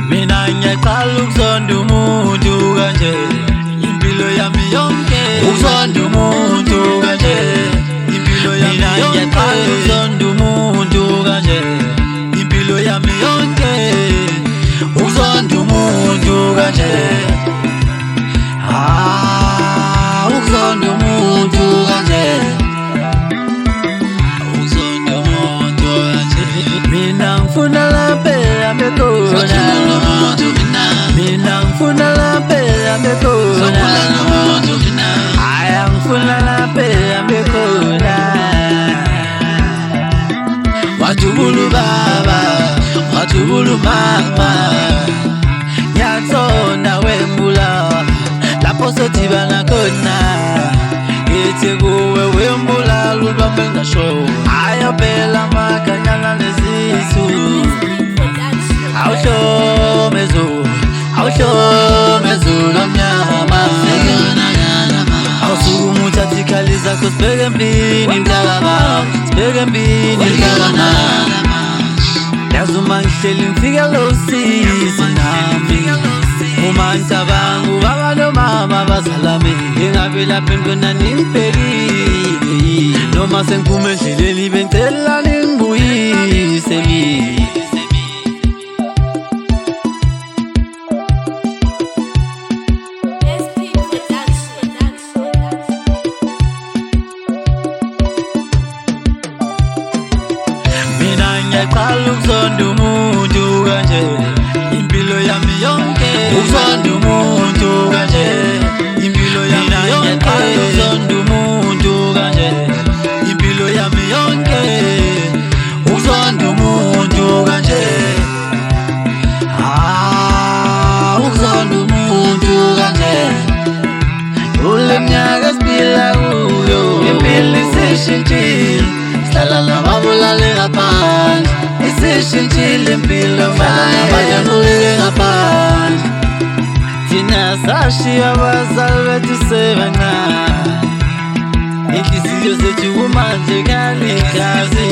Mina ngiyaqala ukuzonda umuntu kanje impilo yami yonke ukuzonda umuntu kanje impilo yami yonke ngiyaqala ukuzonda umuntu kanje impilo yami yonke ukuzonda umuntu kanje ukuzonda umuntu kanje ukuzonda umuntu kanje mina ngifuna lapha amekona mina ngifuna lapha amekona aya ngifuna lapha amekona watubulu baba watubulu mama nyatsona wembula lapho sodibana khona ngithi kuwe wembula lubambe ngasho aya phela makanyana lesisu awushomezo lomnyama awusukumuthati zakho sibheke empini mntakababa sibheke empini mntakana yazi uma ngihleli ngifike lo size nami uma ngicabanga ubaba nomama bazalami engabe lapha entwana ningibhekile noma sengiphume endleleni bengicela ningibuyise mina ngiyaqala ukuzonda umuntu kanje impilo yami yonke ukuzonda umuntu kanje impilo yami yonke ukuzonda umuntu kanje impilo yami yonke ukuzonda umuntu kanje ukuzonda umuntu kanje ule mnyaka siphila kuyo impilo isishintshile sihlala nababulale ngaphandle isishintshile impilo manje nguleke ngaphandle thina sashiya abazali bethu sebancane inhliziyo zethu kumanje kalikhazi